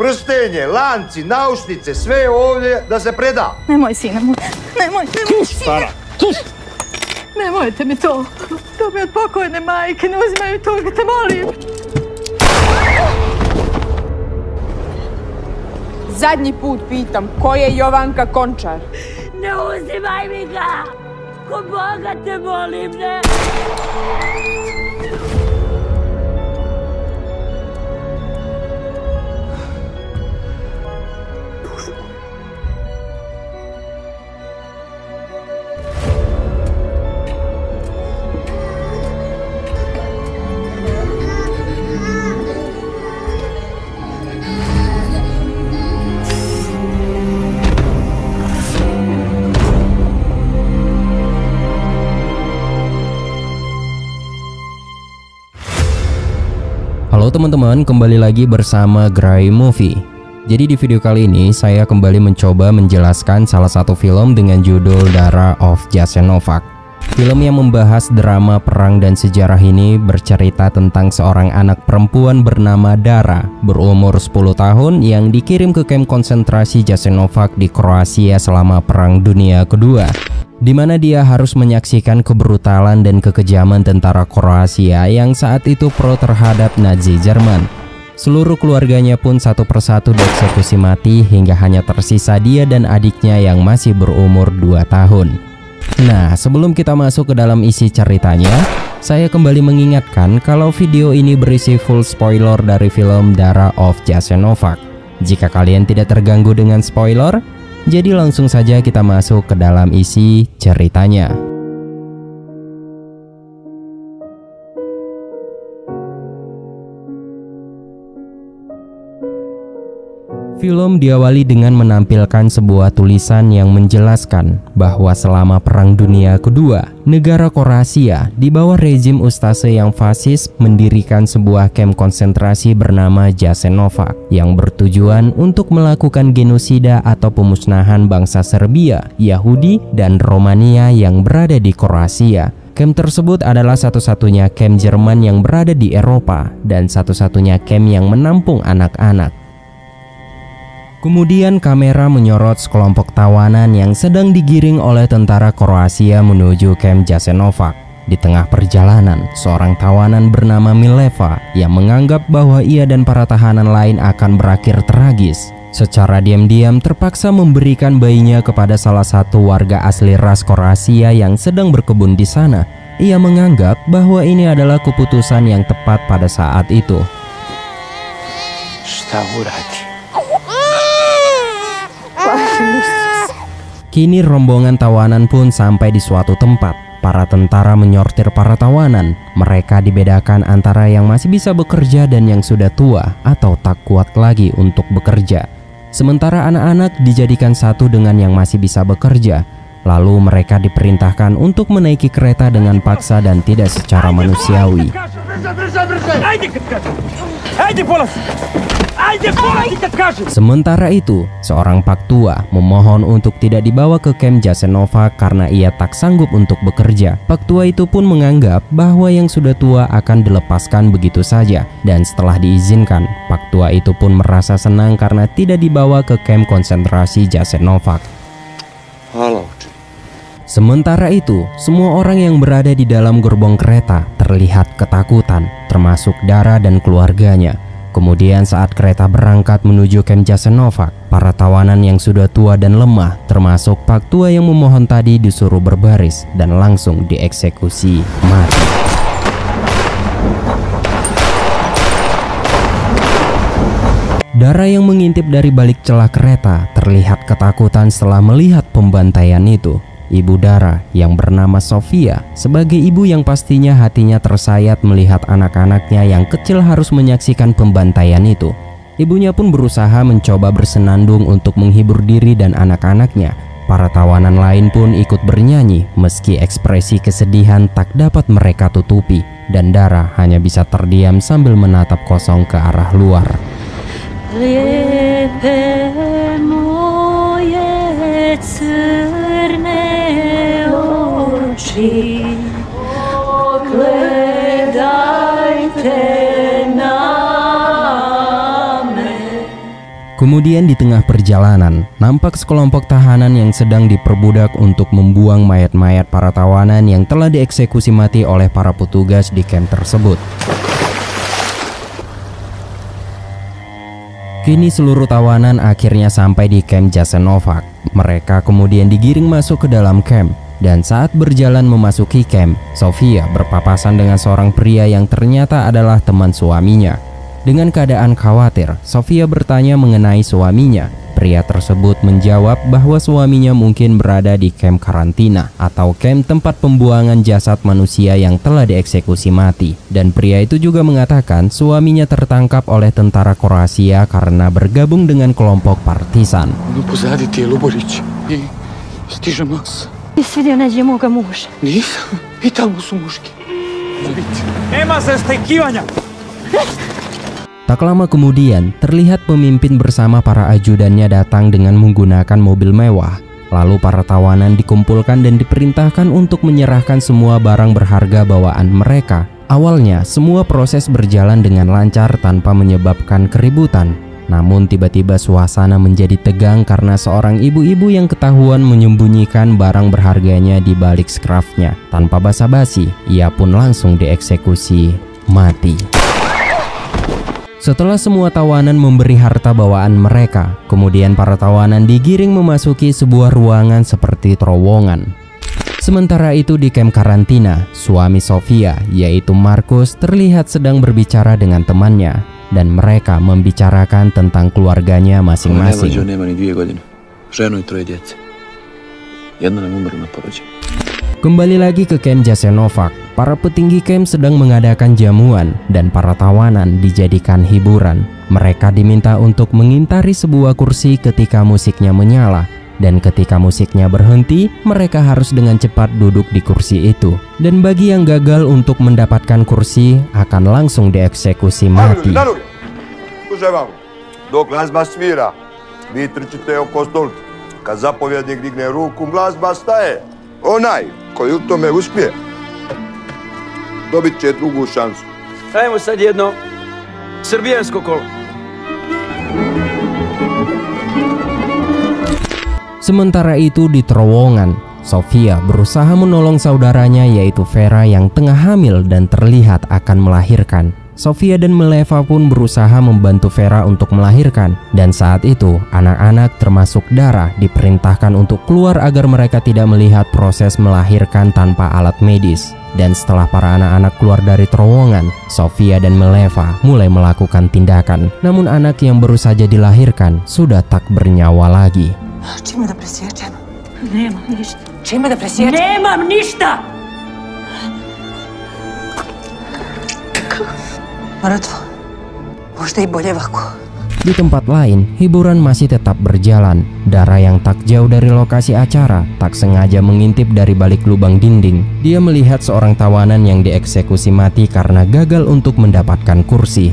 prstenje, lanci, naušnice, sve je ovdje da se preda. Nemoj, sine moj, nemoj, sine. Nemojte mi to. To mi od pokojne majke, ne uzimaj to, te molim. Zadnji put pitam, ko je Jovanka Končar? Ne uzimaj mi ga! Ko Boga te molim, ne! Halo teman-teman, kembali lagi bersama Gray Movie. Jadi di video kali ini saya kembali mencoba menjelaskan salah satu film dengan judul Dara of Jasenovac. Film yang membahas drama perang dan sejarah ini bercerita tentang seorang anak perempuan bernama Dara berumur 10 tahun yang dikirim ke kamp konsentrasi Jasenovac di Kroasia selama Perang Dunia Kedua, di mana dia harus menyaksikan kebrutalan dan kekejaman tentara Kroasia yang saat itu pro terhadap Nazi Jerman. Seluruh keluarganya pun satu persatu dieksekusi mati hingga hanya tersisa dia dan adiknya yang masih berumur 2 tahun. Nah, sebelum kita masuk ke dalam isi ceritanya, saya kembali mengingatkan kalau video ini berisi full spoiler dari film Dara of Jasenovac. Jika kalian tidak terganggu dengan spoiler, jadi langsung saja kita masuk ke dalam isi ceritanya. Film diawali dengan menampilkan sebuah tulisan yang menjelaskan bahwa selama Perang Dunia Kedua, negara Kroasia di bawah rezim Ustase yang fasis mendirikan sebuah kamp konsentrasi bernama Jasenovac yang bertujuan untuk melakukan genosida atau pemusnahan bangsa Serbia, Yahudi, dan Romania yang berada di Kroasia. Kamp tersebut adalah satu-satunya kamp Jerman yang berada di Eropa dan satu-satunya kamp yang menampung anak-anak. Kemudian kamera menyorot sekelompok tawanan yang sedang digiring oleh tentara Kroasia menuju kamp Jasenovac. Di tengah perjalanan, seorang tawanan bernama Mileva yang menganggap bahwa ia dan para tahanan lain akan berakhir tragis, secara diam-diam terpaksa memberikan bayinya kepada salah satu warga asli ras Kroasia yang sedang berkebun di sana. Ia menganggap bahwa ini adalah keputusan yang tepat pada saat itu. Kini rombongan tawanan pun sampai di suatu tempat. Para tentara menyortir para tawanan. Mereka dibedakan antara yang masih bisa bekerja dan yang sudah tua atau tak kuat lagi untuk bekerja. Sementara anak-anak dijadikan satu dengan yang masih bisa bekerja. Lalu mereka diperintahkan untuk menaiki kereta dengan paksa dan tidak secara manusiawi. Sementara itu, seorang pak tua memohon untuk tidak dibawa ke kamp Jasenovac karena ia tak sanggup untuk bekerja. Pak tua itu pun menganggap bahwa yang sudah tua akan dilepaskan begitu saja. Dan setelah diizinkan, pak tua itu pun merasa senang karena tidak dibawa ke kamp konsentrasi Jasenovac. Sementara itu, semua orang yang berada di dalam gerbong kereta terlihat ketakutan, termasuk Dara dan keluarganya. Kemudian saat kereta berangkat menuju kamp Jasenovac, para tawanan yang sudah tua dan lemah, termasuk pak tua yang memohon tadi, disuruh berbaris dan langsung dieksekusi mati. Dara yang mengintip dari balik celah kereta terlihat ketakutan setelah melihat pembantaian itu. Ibu Dara yang bernama Sofia sebagai ibu yang pastinya hatinya tersayat melihat anak-anaknya yang kecil harus menyaksikan pembantaian itu. Ibunya pun berusaha mencoba bersenandung untuk menghibur diri dan anak-anaknya. Para tawanan lain pun ikut bernyanyi meski ekspresi kesedihan tak dapat mereka tutupi, dan Dara hanya bisa terdiam sambil menatap kosong ke arah luar. Kemudian di tengah perjalanan, nampak sekelompok tahanan yang sedang diperbudak untuk membuang mayat-mayat para tawanan yang telah dieksekusi mati oleh para petugas di camp tersebut. Kini seluruh tawanan akhirnya sampai di camp Jasenovac. Mereka kemudian digiring masuk ke dalam camp. Dan saat berjalan memasuki camp, Sofia berpapasan dengan seorang pria yang ternyata adalah teman suaminya. Dengan keadaan khawatir, Sofia bertanya mengenai suaminya. Pria tersebut menjawab bahwa suaminya mungkin berada di camp karantina atau camp tempat pembuangan jasad manusia yang telah dieksekusi mati. Dan pria itu juga mengatakan suaminya tertangkap oleh tentara Kroasia karena bergabung dengan kelompok partisan. Pozadi ti je Luborić i stiže Max. Jesi vidio neđe moga muža? Nisam. I tamo su muški. Nema zastajkivanja! Tak lama kemudian, terlihat pemimpin bersama para ajudannya datang dengan menggunakan mobil mewah. Lalu para tawanan dikumpulkan dan diperintahkan untuk menyerahkan semua barang berharga bawaan mereka. Awalnya, semua proses berjalan dengan lancar tanpa menyebabkan keributan. Namun tiba-tiba suasana menjadi tegang karena seorang ibu-ibu yang ketahuan menyembunyikan barang berharganya di balik skrafnya. Tanpa basa-basi, ia pun langsung dieksekusi mati. Setelah semua tawanan memberi harta bawaan mereka, kemudian para tawanan digiring memasuki sebuah ruangan seperti terowongan. Sementara itu di camp karantina, suami Sofia, yaitu Markus, terlihat sedang berbicara dengan temannya. Dan mereka membicarakan tentang keluarganya masing-masing. Kembali lagi ke camp Jasenovac, para petinggi camp sedang mengadakan jamuan dan para tawanan dijadikan hiburan. Mereka diminta untuk mengintari sebuah kursi ketika musiknya menyala. Dan ketika musiknya berhenti, mereka harus dengan cepat duduk di kursi itu. Dan bagi yang gagal untuk mendapatkan kursi, akan langsung dieksekusi mati. Dok glazba svira, vi trčite oko stolca. Kad zapovjednik digne ruku, glazba staje. Onaj koji u tome uspije, dobit će drugu šansu. Ajmo sad jedno srbijansko kolo. Sementara itu di terowongan, Sofia berusaha menolong saudaranya yaitu Vera yang tengah hamil dan terlihat akan melahirkan. Sofia dan Mileva pun berusaha membantu Vera untuk melahirkan. Dan saat itu, anak-anak termasuk Dara diperintahkan untuk keluar agar mereka tidak melihat proses melahirkan tanpa alat medis. Dan setelah para anak-anak keluar dari terowongan, Sofia dan Mileva mulai melakukan tindakan. Namun anak yang baru saja dilahirkan sudah tak bernyawa lagi. Čime da presječem? Nemam ništa. Čime da presječem? Nemam ništa! Mrtvo. Možda i bolje ovako. Di tempat lain, hiburan masih tetap berjalan. Dara yang tak jauh dari lokasi acara tak sengaja mengintip dari balik lubang dinding. Dia melihat seorang tawanan yang dieksekusi mati karena gagal untuk mendapatkan kursi.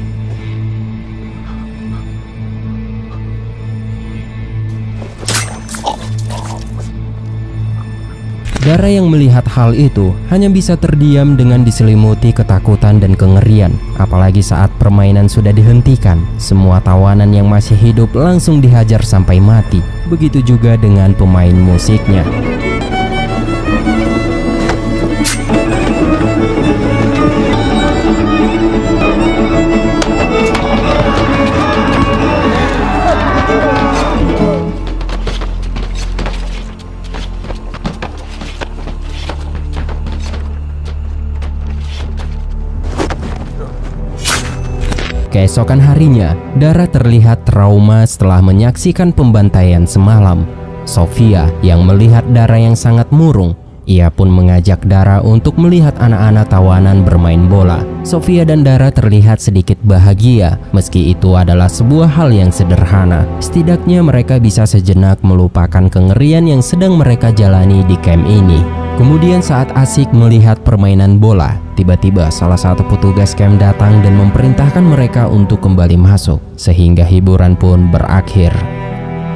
Dara yang melihat hal itu hanya bisa terdiam dengan diselimuti ketakutan dan kengerian. Apalagi saat permainan sudah dihentikan, semua tawanan yang masih hidup langsung dihajar sampai mati. Begitu juga dengan pemain musiknya. Keesokan harinya, Dara terlihat trauma setelah menyaksikan pembantaian semalam. Sofia yang melihat Dara yang sangat murung, ia pun mengajak Dara untuk melihat anak-anak tawanan bermain bola. Sofia dan Dara terlihat sedikit bahagia, meski itu adalah sebuah hal yang sederhana. Setidaknya mereka bisa sejenak melupakan kengerian yang sedang mereka jalani di camp ini. Kemudian saat asik melihat permainan bola, tiba-tiba salah satu petugas camp datang dan memerintahkan mereka untuk kembali masuk, sehingga hiburan pun berakhir.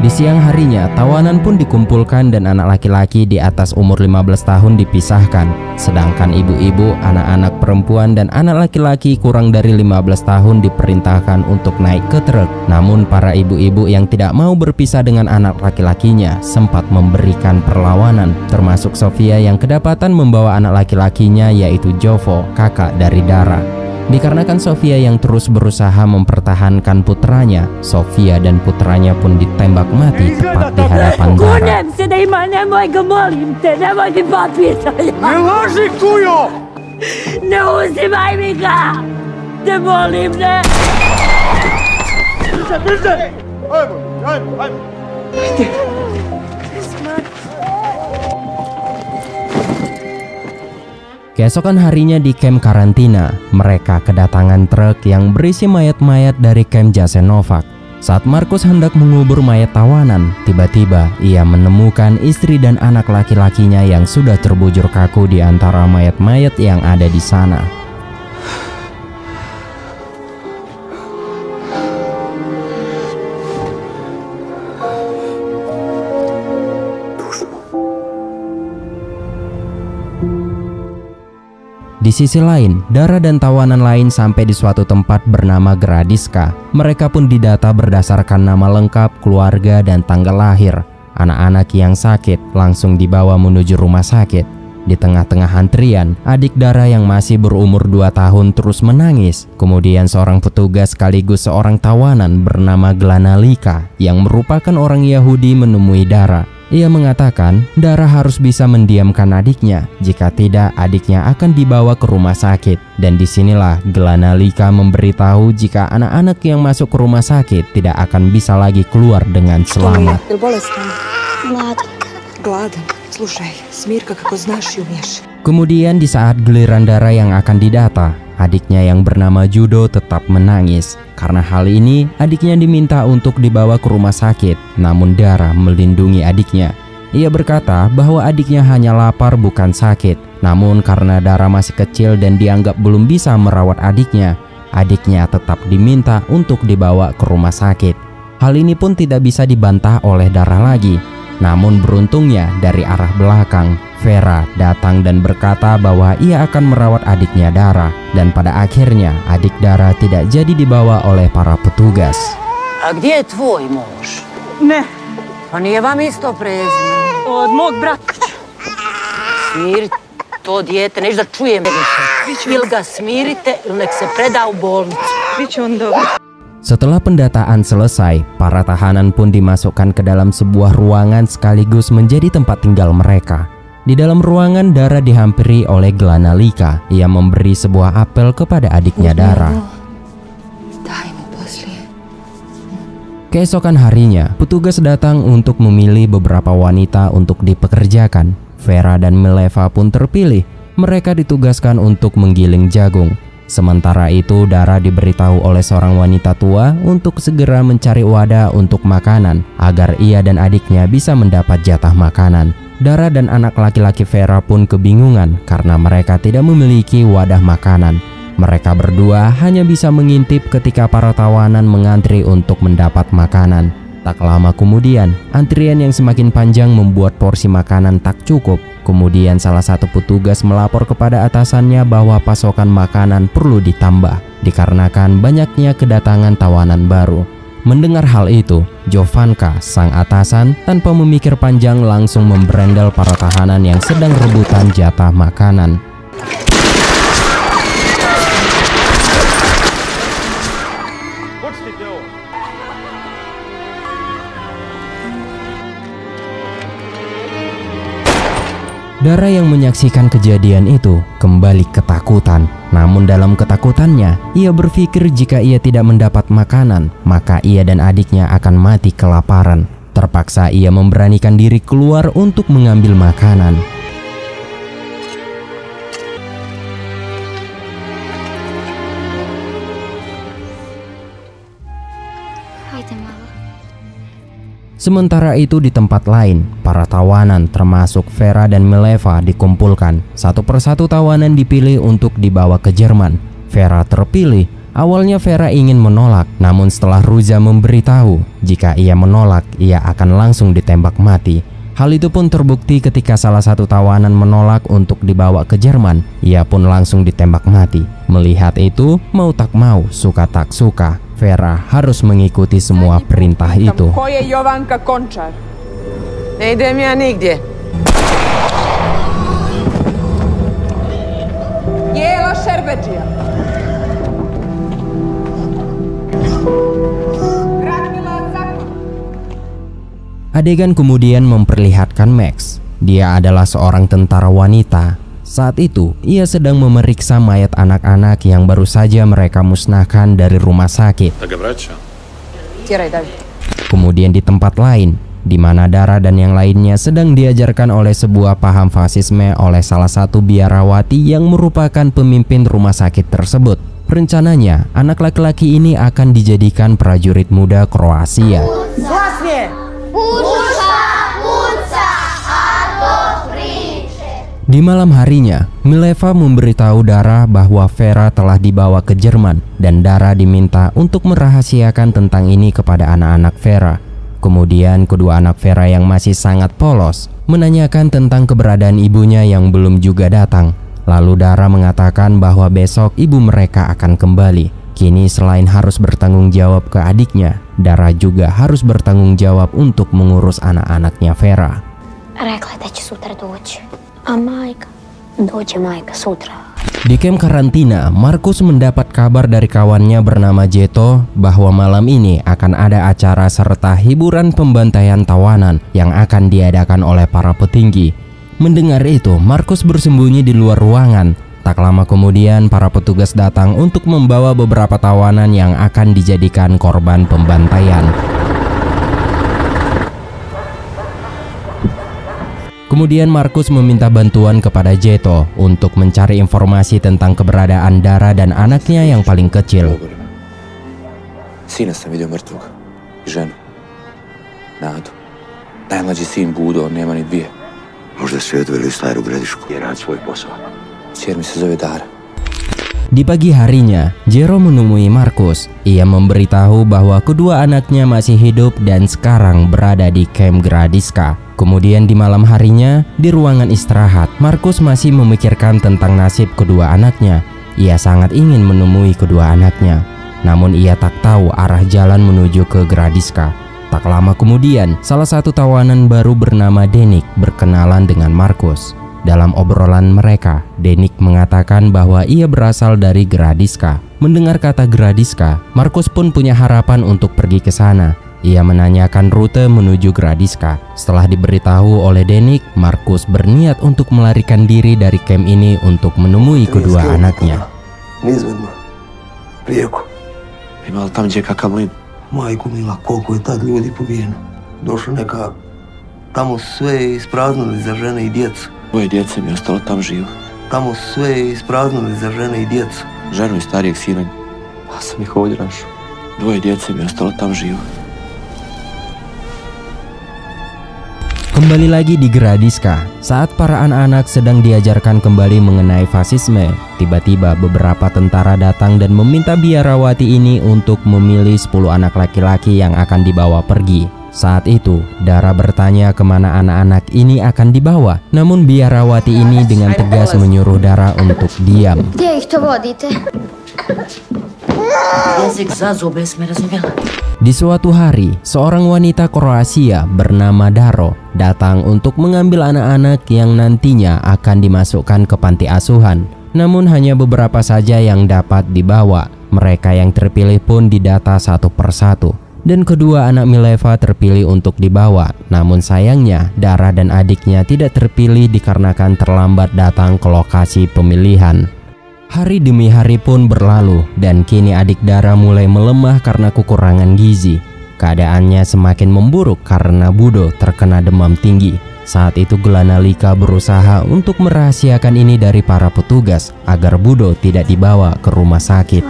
Di siang harinya, tawanan pun dikumpulkan dan anak laki-laki di atas umur 15 tahun dipisahkan. Sedangkan ibu-ibu, anak-anak perempuan, dan anak laki-laki kurang dari 15 tahun diperintahkan untuk naik ke truk. Namun para ibu-ibu yang tidak mau berpisah dengan anak laki-lakinya sempat memberikan perlawanan, termasuk Sofia yang kedapatan membawa anak laki-lakinya yaitu Jovo, kakak dari Dara. Dikarenakan Sofia yang terus berusaha mempertahankan putranya, Sofia dan putranya pun ditembak mati tepat di hadapan Dara. Kunem se da ima, nemoj ga molim te, nemoj mi papisa. Ne laži, kujo! Ne uzimaj mi ga! Te molim, ne! Keesokan harinya di kamp karantina, mereka kedatangan truk yang berisi mayat-mayat dari kamp Jasenovac. Saat Markus hendak mengubur mayat tawanan, tiba-tiba ia menemukan istri dan anak laki-lakinya yang sudah terbujur kaku di antara mayat-mayat yang ada di sana. Di sisi lain, Dara dan tawanan lain sampai di suatu tempat bernama Gradiska. Mereka pun didata berdasarkan nama lengkap, keluarga, dan tanggal lahir. Anak-anak yang sakit langsung dibawa menuju rumah sakit. Di tengah-tengah antrian, adik Dara yang masih berumur 2 tahun terus menangis. Kemudian seorang petugas sekaligus seorang tawanan bernama Glanalika yang merupakan orang Yahudi menemui Dara. Ia mengatakan Dara harus bisa mendiamkan adiknya, jika tidak adiknya akan dibawa ke rumah sakit. Dan disinilah Glanalika memberitahu jika anak-anak yang masuk ke rumah sakit tidak akan bisa lagi keluar dengan selamat. Kemudian di saat giliran Dara yang akan didata, adiknya yang bernama Judo tetap menangis. Karena hal ini, adiknya diminta untuk dibawa ke rumah sakit, namun Dara melindungi adiknya. Ia berkata bahwa adiknya hanya lapar bukan sakit. Namun karena Dara masih kecil dan dianggap belum bisa merawat adiknya tetap diminta untuk dibawa ke rumah sakit. Hal ini pun tidak bisa dibantah oleh Dara lagi. Namun beruntungnya dari arah belakang, Vera datang dan berkata bahwa ia akan merawat adiknya Dara. Dan pada akhirnya adik Dara tidak jadi dibawa oleh para petugas. A gdje je tvoj muž? Ne, Pa nije vam isto prezime. od mog bratića. Smiri to dijete, neću da čujem više. Ili ga smirite ili nek se preda u bolnicu. Biće on dobro. Setelah pendataan selesai, para tahanan pun dimasukkan ke dalam sebuah ruangan sekaligus menjadi tempat tinggal mereka. Di dalam ruangan, Dara dihampiri oleh Glanalika. Ia memberi sebuah apel kepada adiknya Dara. Keesokan harinya, petugas datang untuk memilih beberapa wanita untuk dipekerjakan. Vera dan Mileva pun terpilih. Mereka ditugaskan untuk menggiling jagung. Sementara itu, Dara diberitahu oleh seorang wanita tua untuk segera mencari wadah untuk makanan agar ia dan adiknya bisa mendapat jatah makanan. Dara dan anak laki-laki Vera pun kebingungan karena mereka tidak memiliki wadah makanan. Mereka berdua hanya bisa mengintip ketika para tawanan mengantri untuk mendapat makanan. Tak lama kemudian, antrian yang semakin panjang membuat porsi makanan tak cukup. Kemudian salah satu petugas melapor kepada atasannya bahwa pasokan makanan perlu ditambah dikarenakan banyaknya kedatangan tawanan baru. Mendengar hal itu, Jovanka, sang atasan, tanpa memikir panjang langsung memberendel para tahanan yang sedang rebutan jatah makanan. Dara yang menyaksikan kejadian itu kembali ketakutan. Namun dalam ketakutannya, ia berpikir jika ia tidak mendapat makanan, maka ia dan adiknya akan mati kelaparan. Terpaksa ia memberanikan diri keluar untuk mengambil makanan. Sementara itu di tempat lain, para tawanan termasuk Vera dan Mileva dikumpulkan. Satu persatu tawanan dipilih untuk dibawa ke Jerman. Vera terpilih, Awalnya Vera ingin menolak, namun setelah Ruza memberitahu jika ia menolak, ia akan langsung ditembak mati. Hal itu pun terbukti ketika salah satu tawanan menolak untuk dibawa ke Jerman. Ia pun langsung ditembak mati. Melihat itu, mau tak mau, suka tak suka, Vera harus mengikuti semua perintah itu. Ko je Jovanka Končar? Ne idem ja nigdje. Jela Šerbedžija. Adegan kemudian memperlihatkan Max. Dia adalah seorang tentara wanita. Saat itu, ia sedang memeriksa mayat anak-anak yang baru saja mereka musnahkan dari rumah sakit. Kemudian di tempat lain, di mana Dara dan yang lainnya sedang diajarkan oleh sebuah paham fasisme oleh salah satu biarawati yang merupakan pemimpin rumah sakit tersebut. Rencananya, anak laki-laki ini akan dijadikan prajurit muda Kroasia. Di malam harinya, Mileva memberitahu Dara bahwa Vera telah dibawa ke Jerman dan Dara diminta untuk merahasiakan tentang ini kepada anak-anak Vera. Kemudian kedua anak Vera yang masih sangat polos menanyakan tentang keberadaan ibunya yang belum juga datang. Lalu Dara mengatakan bahwa besok ibu mereka akan kembali. Kini selain harus bertanggung jawab ke adiknya, Dara juga harus bertanggung jawab untuk mengurus anak-anaknya Vera. Rekla da će sutra doći. A majka? Dođe majka sutra. Di kamp karantina, Markus mendapat kabar dari kawannya bernama Jeto bahwa malam ini akan ada acara serta hiburan pembantaian tawanan yang akan diadakan oleh para petinggi. Mendengar itu, Markus bersembunyi di luar ruangan. Tak lama kemudian, para petugas datang untuk membawa beberapa tawanan yang akan dijadikan korban pembantaian. Kemudian Markus meminta bantuan kepada Jeto untuk mencari informasi tentang keberadaan Dara dan anaknya yang paling kecil. Sina sam vidio mrtvog. Ženu. Nadu. Najmlađi sin Budo, nema ni dvije. Možda su je odveli u Staru Gradišku. Je rad svoj posao. Cijer mi se zove Dara. Di pagi harinya, Jero menemui Markus. Ia memberitahu bahwa kedua anaknya masih hidup dan sekarang berada di kamp Gradiška. Kemudian di malam harinya, di ruangan istirahat, Markus masih memikirkan tentang nasib kedua anaknya. Ia sangat ingin menemui kedua anaknya, namun ia tak tahu arah jalan menuju ke Gradiška. Tak lama kemudian, salah satu tawanan baru bernama Denik berkenalan dengan Markus. Dalam obrolan mereka, Denik mengatakan bahwa ia berasal dari Gradiška. Mendengar kata Gradiška, Markus pun punya harapan untuk pergi ke sana. Ia menanyakan rute menuju Gradiška. Setelah diberitahu oleh Denik, Markus berniat untuk melarikan diri dari kamp ini untuk menemui kedua anaknya. Nizvedno. Prijeko. Ima li tam gdje kakav mlin? Majku mila, koliko je tad ljudi pobijeno. Došlo neka, tamo sve ispraznili za žene i djecu. Dvoje djece mi je ostalo tam živo. Tamo sve ispraznili za žene i djecu. Ženu i starijeg sina, pa sam ih ovdje našao. Dvoje djece mi je ostalo tam živo. Kembali lagi di Gradiška, saat para anak-anak sedang diajarkan kembali mengenai fasisme, tiba-tiba beberapa tentara datang dan meminta biarawati ini untuk memilih 10 anak laki-laki yang akan dibawa pergi. Saat itu, Dara bertanya kemana anak-anak ini akan dibawa, namun biarawati ini dengan tegas menyuruh Dara untuk diam. Gdje ih to vodite? Jezik za zube, sme razumjela. Di suatu hari, seorang wanita Kroasia bernama Daro datang untuk mengambil anak-anak yang nantinya akan dimasukkan ke panti asuhan. Namun hanya beberapa saja yang dapat dibawa. Mereka yang terpilih pun didata satu persatu. Dan kedua anak Mileva terpilih untuk dibawa. Namun sayangnya, Dara dan adiknya tidak terpilih dikarenakan terlambat datang ke lokasi pemilihan. Hari demi hari pun berlalu dan kini adik Dara mulai melemah karena kekurangan gizi. Keadaannya semakin memburuk karena Budo terkena demam tinggi. Saat itu Glanalika berusaha untuk merahasiakan ini dari para petugas agar Budo tidak dibawa ke rumah sakit.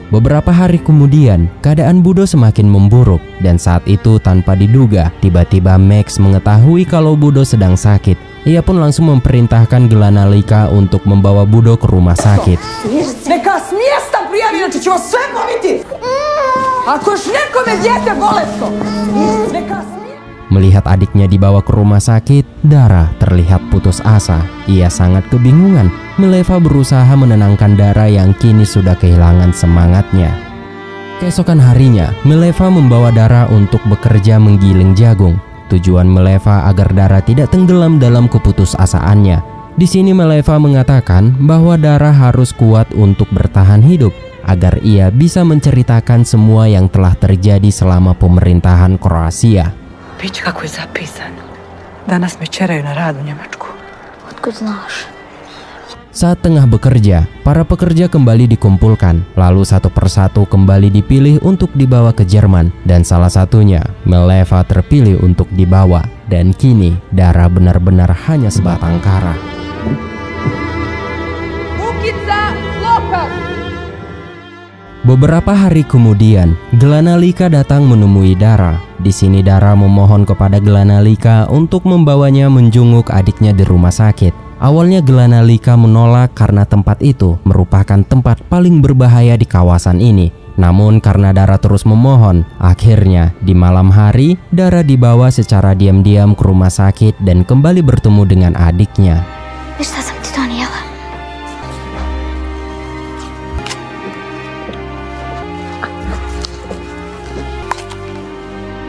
Beberapa hari kemudian, keadaan Budo semakin memburuk dan saat itu tanpa diduga, tiba-tiba Max mengetahui kalau Budo sedang sakit. Ia pun langsung memerintahkan Glanalika untuk membawa Budo ke rumah sakit. Neka s mjesta prijavi inače ću vas sve pobiti! Ako još nekome dijete bolesno, neka smije... Melihat adiknya dibawa ke rumah sakit, Dara terlihat putus asa. Ia sangat kebingungan. Mileva berusaha menenangkan Dara yang kini sudah kehilangan semangatnya. Keesokan harinya, Mileva membawa Dara untuk bekerja menggiling jagung. Tujuan Mileva agar Dara tidak tenggelam dalam keputusasaannya. Di sini Mileva mengatakan bahwa Dara harus kuat untuk bertahan hidup agar ia bisa menceritakan semua yang telah terjadi selama pemerintahan Kroasia. Bić kako je zapisano. Danas me čeraju na rad u Njemačku. Otkud znaš? Saat tengah bekerja, para pekerja kembali dikumpulkan, lalu satu persatu kembali dipilih untuk dibawa ke Jerman, dan salah satunya, Mileva terpilih untuk dibawa, dan kini Dara benar-benar hanya sebatang kara. Bukica, lokal! Beberapa hari kemudian, Glanalika datang menemui Dara. Di sini Dara memohon kepada Glanalika untuk membawanya menjenguk adiknya di rumah sakit. Awalnya Glanalika menolak karena tempat itu merupakan tempat paling berbahaya di kawasan ini. Namun karena Dara terus memohon, akhirnya di malam hari Dara dibawa secara diam-diam ke rumah sakit dan kembali bertemu dengan adiknya. Šta sam ti donijela?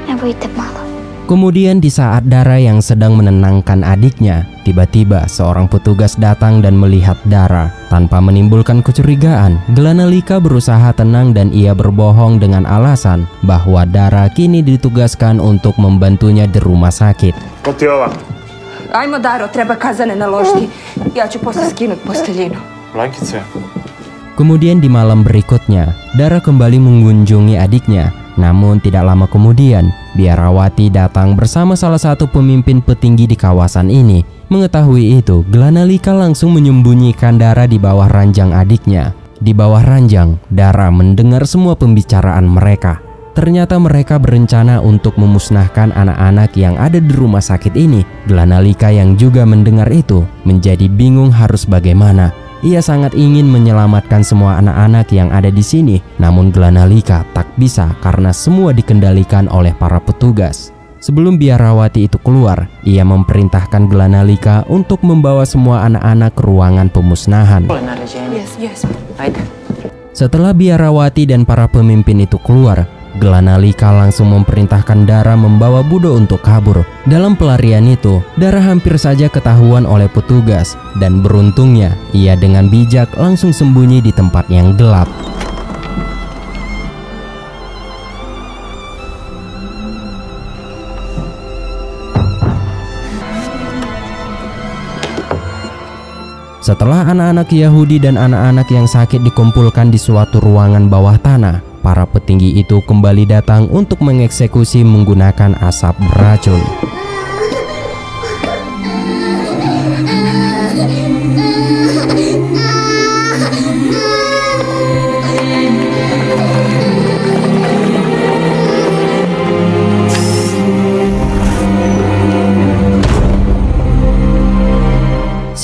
Ne bojte malo. Kemudian di saat Dara yang sedang menenangkan adiknya, tiba-tiba seorang petugas datang dan melihat Dara. Tanpa menimbulkan kecurigaan, Glanalika berusaha tenang dan ia berbohong dengan alasan bahwa Dara kini ditugaskan untuk membantunya di rumah sakit. Ajmo, Daro, treba kazane naložiti. Ja ću posle skinut posteljinu. Blankice. Kemudian di malam berikutnya, Dara kembali mengunjungi adiknya. Namun tidak lama kemudian, Biarawati datang bersama salah satu pemimpin petinggi di kawasan ini. Mengetahui itu, Glanalika langsung menyembunyikan Dara di bawah ranjang adiknya. Di bawah ranjang, Dara mendengar semua pembicaraan mereka. Ternyata mereka berencana untuk memusnahkan anak-anak yang ada di rumah sakit ini. Glanalika yang juga mendengar itu menjadi bingung harus bagaimana. Ia sangat ingin menyelamatkan semua anak-anak yang ada di sini, namun Glanalika tak bisa karena semua dikendalikan oleh para petugas. Sebelum Biarawati itu keluar, ia memerintahkan Glanalika untuk membawa semua anak-anak ke ruangan pemusnahan. Setelah Biarawati dan para pemimpin itu keluar, Glanalika langsung memerintahkan Dara membawa Budo untuk kabur. Dalam pelarian itu, Dara hampir saja ketahuan oleh petugas, dan beruntungnya ia dengan bijak langsung sembunyi di tempat yang gelap. Setelah anak-anak Yahudi dan anak-anak yang sakit dikumpulkan di suatu ruangan bawah tanah, para petinggi itu kembali datang untuk mengeksekusi menggunakan asap beracun.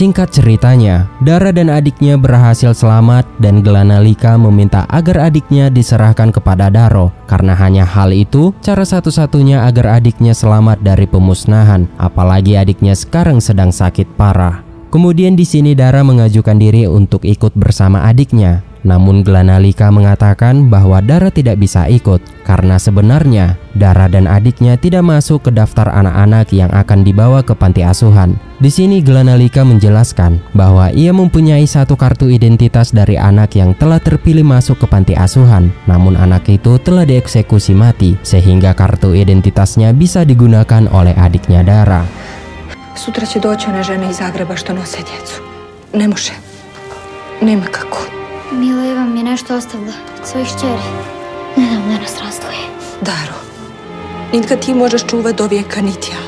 Singkat ceritanya, Dara dan adiknya berhasil selamat dan Glanalika meminta agar adiknya diserahkan kepada Daro karena hanya hal itu cara satu-satunya agar adiknya selamat dari pemusnahan, apalagi adiknya sekarang sedang sakit parah. Kemudian di sini Dara mengajukan diri untuk ikut bersama adiknya. Namun Glanalika mengatakan bahwa Dara tidak bisa ikut karena sebenarnya Dara dan adiknya tidak masuk ke daftar anak-anak yang akan dibawa ke panti asuhan. Di sini Glanalika menjelaskan bahwa ia mempunyai satu kartu identitas dari anak yang telah terpilih masuk ke panti asuhan. Namun anak itu telah dieksekusi mati sehingga kartu identitasnya bisa digunakan oleh adiknya Dara. Sutra će doći one žene iz Zagreba što nose djecu. Ne može. Nema kako. Mileva mi je nešto ostavila od svojih kćeri. Nedavno nas razdvoje. Daro, niti ti možeš čuvat do vijeka, niti ja.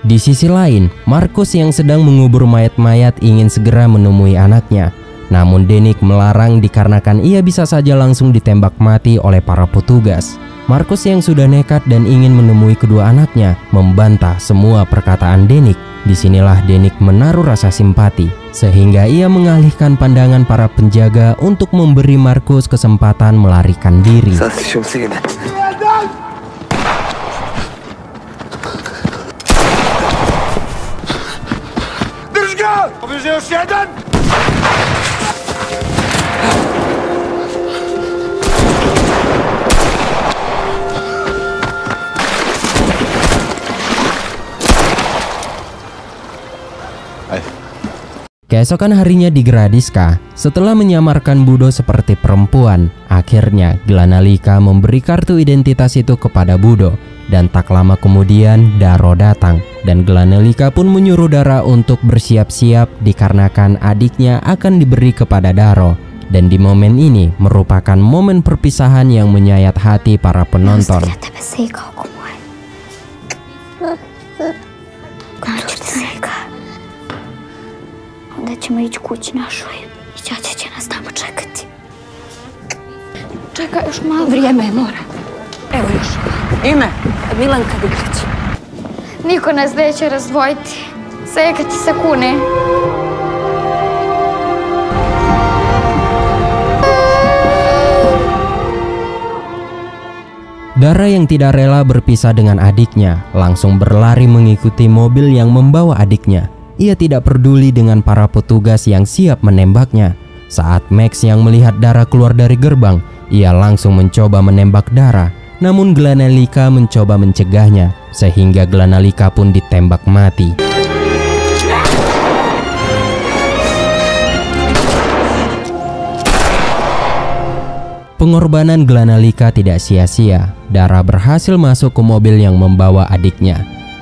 Di sisi lain, Markus yang sedang mengubur mayat-mayat ingin segera menemui anaknya. Namun Denik melarang dikarenakan ia bisa saja langsung ditembak mati oleh para petugas. Markus yang sudah nekat dan ingin menemui kedua anaknya membantah semua perkataan Denik. Disinilah Denik menaruh rasa simpati, sehingga ia mengalihkan pandangan para penjaga untuk memberi Markus kesempatan melarikan diri. Keesokan harinya di Gradiska, setelah menyamarkan Budo seperti perempuan, akhirnya Glanalika memberi kartu identitas itu kepada Budo. Dan tak lama kemudian Daro datang, dan Glanalika pun menyuruh Dara untuk bersiap-siap dikarenakan adiknya akan diberi kepada Daro. Dan di momen ini merupakan momen perpisahan yang menyayat hati para penonton. Onda ćemo ići kući našoj i ćaća će nas tamo čekati. Čekaj još malo. Vrijeme je, mora. Evo još. Ime? Milanka Diklić. Niko nas neće razdvojiti. Sve kad ti se kune. Dara yang tidak rela berpisah dengan adiknya langsung berlari mengikuti mobil yang membawa adiknya. Ia tidak peduli dengan para petugas yang siap menembaknya. Saat Max yang melihat Dara keluar dari gerbang, ia langsung mencoba menembak Dara. Namun Glanalika mencoba mencegahnya, sehingga Glanalika pun ditembak mati. Pengorbanan Glanalika tidak sia-sia. Dara berhasil masuk ke mobil yang membawa adiknya.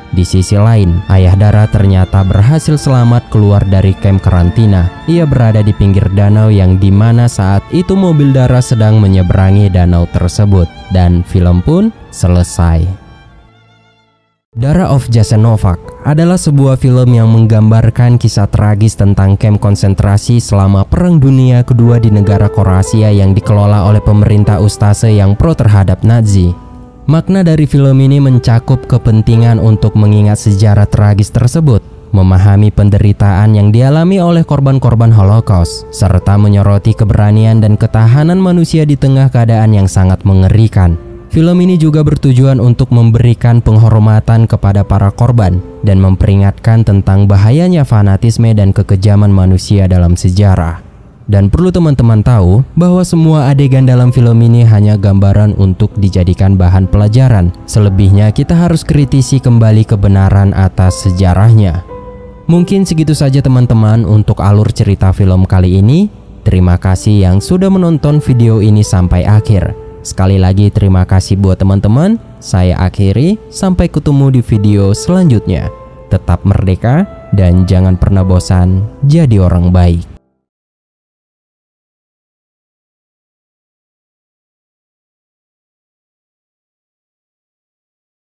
Di sisi lain, ayah Dara ternyata berhasil selamat keluar dari kamp karantina. Ia berada di pinggir danau yang dimana saat itu mobil Dara sedang menyeberangi danau tersebut. Dan film pun selesai. Dara of Jasenovac adalah sebuah film yang menggambarkan kisah tragis tentang kamp konsentrasi selama Perang Dunia Kedua di negara Kroasia yang dikelola oleh pemerintah Ustase yang pro terhadap Nazi. Makna dari film ini mencakup kepentingan untuk mengingat sejarah tragis tersebut, memahami penderitaan yang dialami oleh korban-korban Holocaust, serta menyoroti keberanian dan ketahanan manusia di tengah keadaan yang sangat mengerikan. Film ini juga bertujuan untuk memberikan penghormatan kepada para korban dan memperingatkan tentang bahayanya fanatisme dan kekejaman manusia dalam sejarah. Dan perlu teman-teman tahu bahwa semua adegan dalam film ini hanya gambaran untuk dijadikan bahan pelajaran. Selebihnya kita harus kritisi kembali kebenaran atas sejarahnya. Mungkin segitu saja teman-teman untuk alur cerita film kali ini. Terima kasih yang sudah menonton video ini sampai akhir. Sekali lagi terima kasih buat teman-teman. Saya akhiri, sampai ketemu di video selanjutnya. Tetap merdeka dan jangan pernah bosan jadi orang baik.